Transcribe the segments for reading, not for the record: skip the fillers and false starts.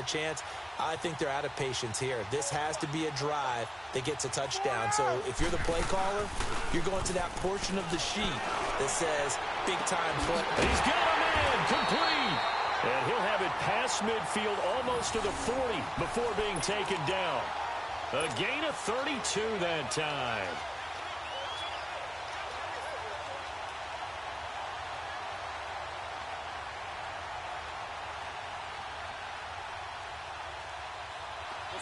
chance, I think they're out of patience here. This has to be a drive that gets a touchdown. So if you're the play caller, you're going to that portion of the sheet that says big-time play. He's got a man complete. And he'll have it past midfield almost to the 40 before being taken down. A gain of 32 that time.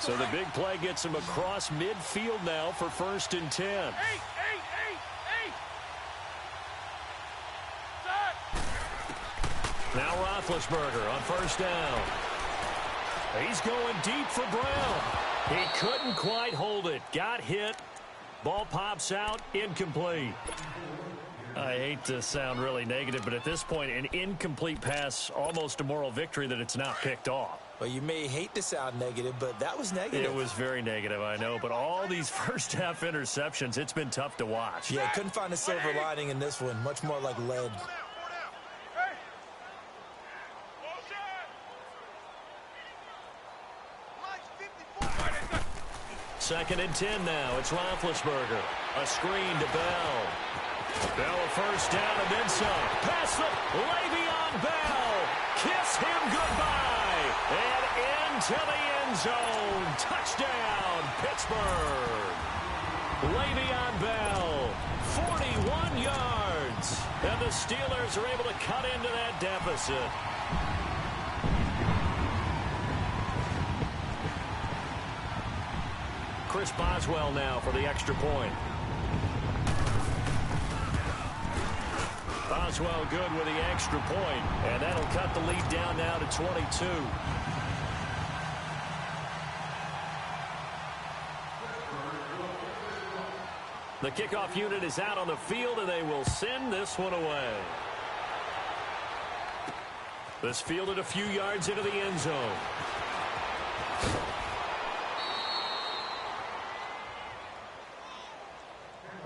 So the big play gets him across midfield now for 1st and 10. Now Roethlisberger on 1st down. He's going deep for Brown. He couldn't quite hold it. Got hit. Ball pops out. Incomplete. I hate to sound really negative, but at this point, an incomplete pass, almost a moral victory that it's not picked off. Well, you may hate to sound negative, but that was negative. It was very negative, I know. But all these first-half interceptions, it's been tough to watch. Yeah, couldn't find a silver lining in this one. Much more like lead. Second and 10 now. It's Roethlisberger. A screen to Bell. Bell a first down and then some. Pass the Le'Veon Bell. Kiss him goodbye. And into the end zone. Touchdown, Pittsburgh. Le'Veon Bell, 41 yards. And the Steelers are able to cut into that deficit. Chris Boswell now for the extra point. Boswell good with the extra point, and that'll cut the lead down now to 22. The kickoff unit is out on the field, and they will send this one away. This fielded a few yards into the end zone.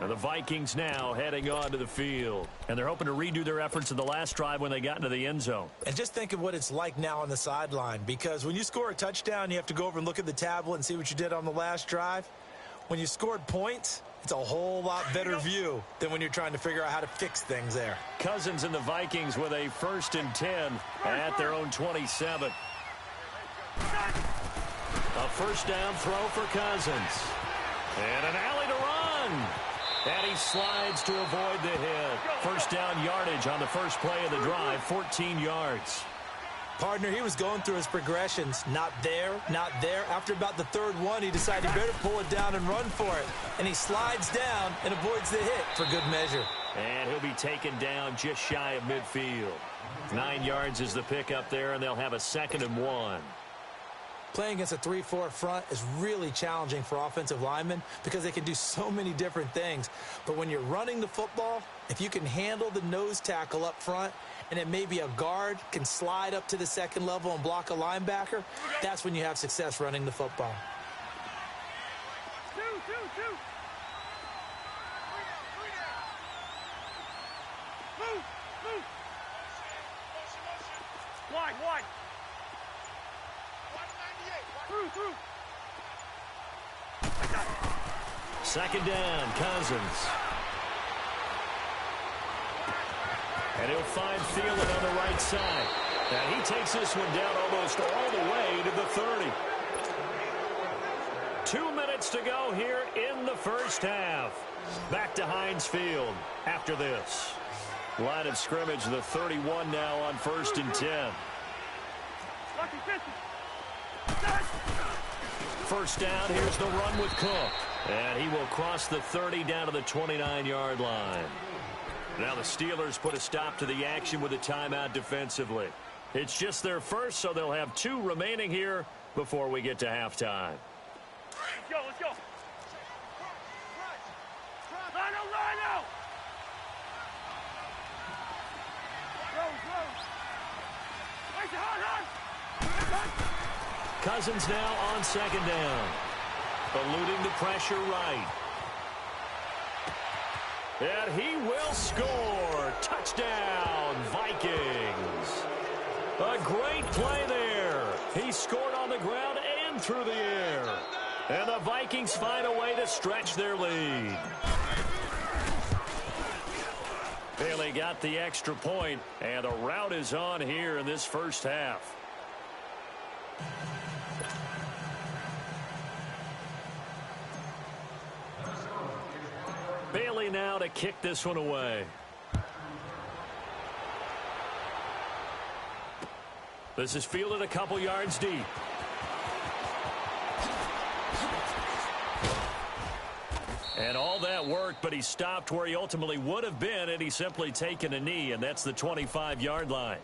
And the Vikings now heading onto the field. And they're hoping to redo their efforts in the last drive when they got into the end zone. And just think of what it's like now on the sideline. Because when you score a touchdown, you have to go over and look at the tablet and see what you did on the last drive. When you scored points, it's a whole lot better view than when you're trying to figure out how to fix things there. Cousins and the Vikings with a 1st and 10 at their own 27. A first down throw for Cousins. And an alley to run. And he slides to avoid the hit. First down yardage on the first play of the drive, 14 yards. Partner, he was going through his progressions. Not there, not there. After about the third one, he decided he better pull it down and run for it. And he slides down and avoids the hit for good measure. And he'll be taken down just shy of midfield. 9 yards is the pickup there, and they'll have a 2nd and 1. Playing against a 3-4 front is really challenging for offensive linemen because they can do so many different things. But when you're running the football, if you can handle the nose tackle up front and then maybe a guard can slide up to the second level and block a linebacker, that's when you have success running the football. Wide. Second down, Cousins. And he'll find Thielen on the right side. And he takes this one down almost all the way to the 30. 2 minutes to go here in the first half. Back to Heinz Field after this. Line of scrimmage, the 31 now on 1st and 10. First down, here's the run with Cook. And he will cross the 30 down to the 29-yard line. Now the Steelers put a stop to the action with a timeout defensively. It's just their first, so they'll have 2 remaining here before we get to halftime. Let's go. Rhino. Cousins now on 2nd down. Eluding the pressure right. And he will score. Touchdown, Vikings. A great play there. He scored on the ground and through the air. And the Vikings find a way to stretch their lead. Bailey got the extra point, and the rout is on here in this first half. Bailey now to kick this one away. This is fielded a couple yards deep. And all that worked, but he stopped where he ultimately would have been, and he's simply taken a knee, and that's the 25-yard line.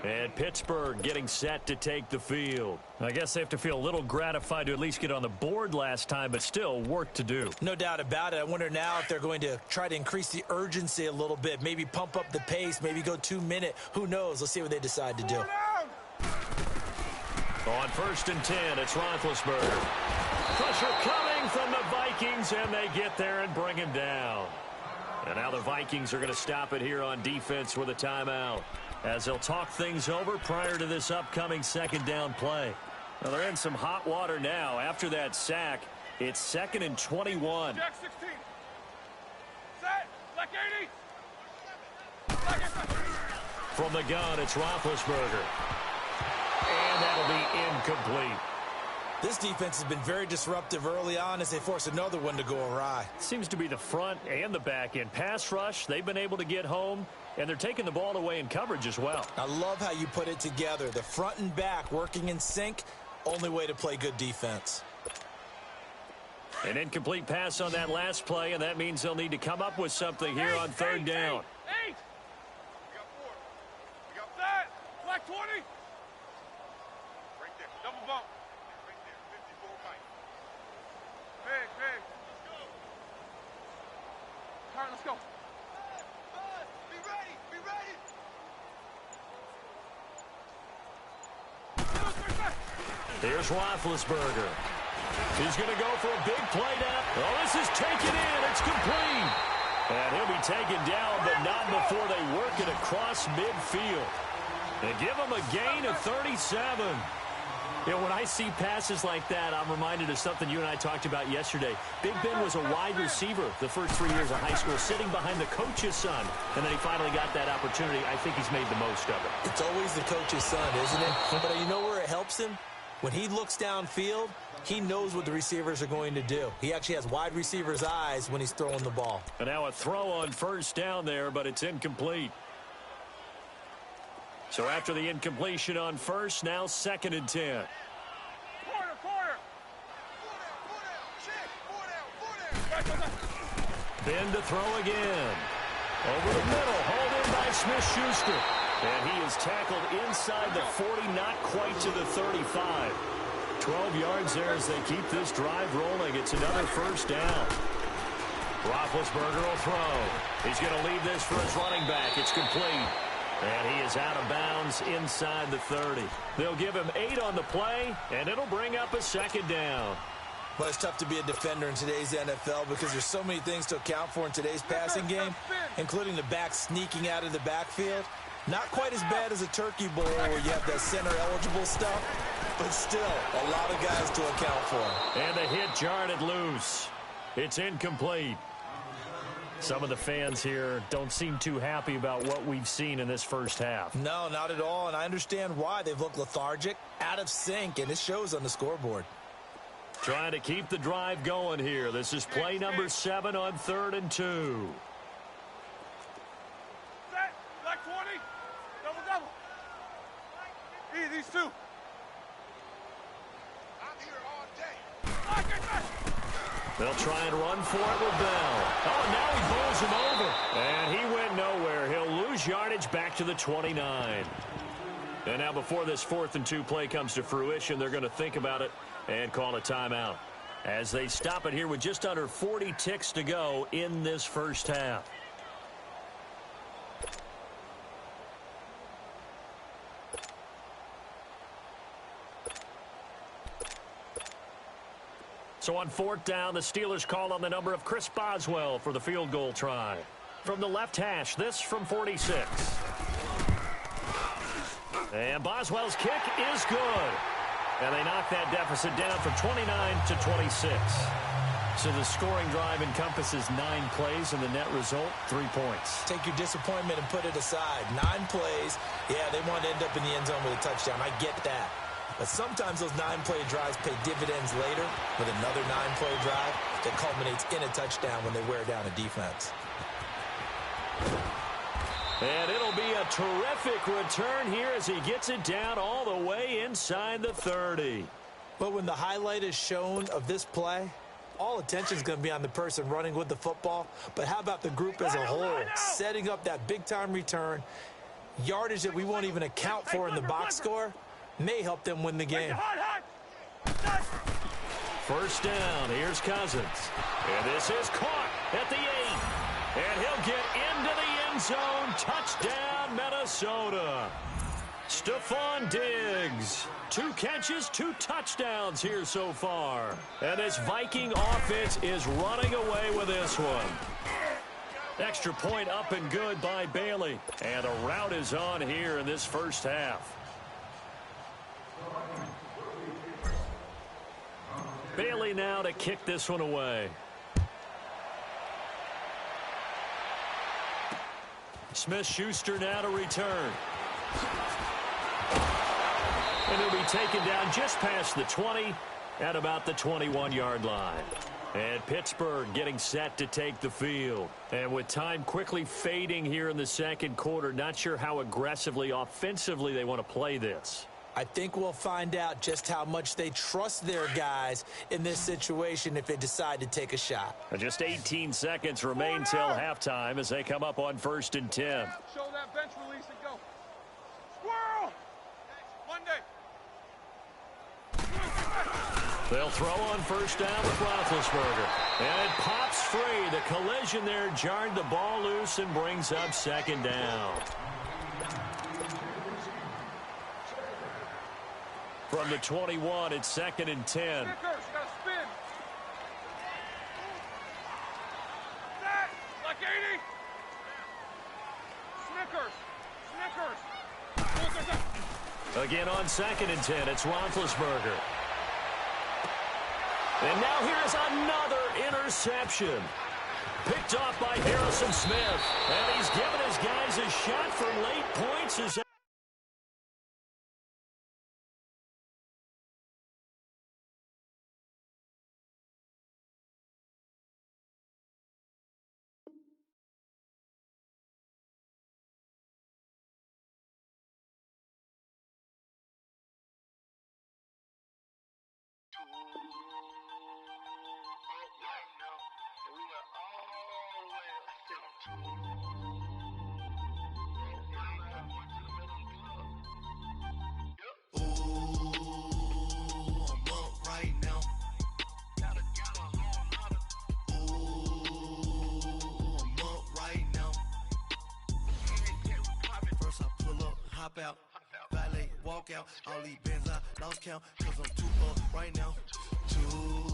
And Pittsburgh getting set to take the field. I guess they have to feel a little gratified to at least get on the board last time, but still work to do. No doubt about it. I wonder now if they're going to try to increase the urgency a little bit, maybe pump up the pace, maybe go 2-minute. Who knows? Let's see what they decide to do. On 1st and 10, it's Roethlisberger. Pressure coming from the Vikings, and they get there and bring him down. And now the Vikings are going to stop it here on defense with a timeout, as they'll talk things over prior to this upcoming second down play. Well, they're in some hot water now. After that sack, it's 2nd and 21. Jack 16. Set. Black 80. Black 80. From the gun, it's Roethlisberger. And that'll be incomplete. This defense has been very disruptive early on as they force another one to go awry. Seems to be the front and the back end. Pass rush, they've been able to get home, and they're taking the ball away in coverage as well. I love how you put it together. The front and back working in sync, only way to play good defense. An incomplete pass on that last play, and that means they'll need to come up with something here on 3rd down. 8. We got 4. We got that. Black 20. Right there. Double bump. Right there. 54 Mike. Big. Let's go. All right, let's go. Be ready. Be ready. Here's Roethlisberger. He's going to go for a big play now. Oh, this is taken in. It's complete. And he'll be taken down, but not before they work it across midfield. And give him a gain of 37. You know, when I see passes like that, I'm reminded of something you and I talked about yesterday. Big Ben was a wide receiver the first 3 years of high school, sitting behind the coach's son. And then he finally got that opportunity. I think he's made the most of it. It's always the coach's son, isn't it? But you know where it helps him? When he looks downfield, he knows what the receivers are going to do. He actually has wide receivers' eyes when he's throwing the ball. And now a throw on 1st down there, but it's incomplete. So after the incompletion on 1st, now 2nd and 10. Quarter. Ben to throw again. Over the middle, hauled in by Smith-Schuster. And he is tackled inside the 40, not quite to the 35. 12 yards there as they keep this drive rolling. It's another 1st down. Roethlisberger will throw. He's going to leave this for his running back. It's complete. And he is out of bounds inside the 30. They'll give him 8 on the play, and it'll bring up a 2nd down. Well, it's tough to be a defender in today's NFL because there's so many things to account for in today's passing game, including the back sneaking out of the backfield. Not quite as bad as a turkey bowl where you have that center-eligible stuff, but still a lot of guys to account for. And the hit jarred it loose. It's incomplete. Some of the fans here don't seem too happy about what we've seen in this first half. No, not at all, and I understand why. They've looked lethargic, out of sync, and it shows on the scoreboard. Trying to keep the drive going here. This is play number 7 on 3rd and 2. Set. Black 20. Double. These 2. I'm here all day. They'll try and run for it with Bell. Oh, now he bowls him over. And he went nowhere. He'll lose yardage back to the 29. And now before this 4th and 2 play comes to fruition, they're going to think about it and call a timeout as they stop it here with just under 40 ticks to go in this first half. So on 4th down, the Steelers call on the number of Chris Boswell for the field goal try. From the left hash, this from 46. And Boswell's kick is good. And they knock that deficit down from 29 to 26. So the scoring drive encompasses 9 plays, and the net result, 3 points. Take your disappointment and put it aside. 9 plays. Yeah, they want to end up in the end zone with a touchdown. I get that. But sometimes those 9-play drives pay dividends later with another 9-play drive that culminates in a touchdown when they wear down a defense. And it'll be a terrific return here as he gets it down all the way inside the 30. But when the highlight is shown of this play, all attention is going to be on the person running with the football. But how about the group as a whole, setting up that big-time return, yardage that we won't even account for in the box score, may help them win the game. First down, here's Cousins. And this is caught at the 8. And he'll get into the end zone. Touchdown, Minnesota. Stephon Diggs. 2 catches, 2 touchdowns here so far. And this Viking offense is running away with this one. Extra point up and good by Bailey. And a rout is on here in this first half. Bailey now to kick this one away. Smith-Schuster now to return. And he'll be taken down just past the 20 at about the 21-yard line. And Pittsburgh getting set to take the field. And with time quickly fading here in the second quarter, not sure how aggressively, offensively they want to play this. I think we'll find out just how much they trust their guys in this situation if they decide to take a shot. Just 18 seconds remain till halftime as they come up on 1st and 10. Show that bench release and go. Squirrel! Monday. They'll throw on first down with Roethlisberger. And it pops free. The collision there jarred the ball loose and brings up second down. From the 21, it's 2nd and 10. Snickers, gotta spin. Set, like 80. Snickers. Again on 2nd and 10, it's Roethlisberger. And now here's another interception. Picked off by Harrison Smith. And he's given his guys a shot for late points as out, valet, walk out, all these bands I lost count, cause I'm too up right now, too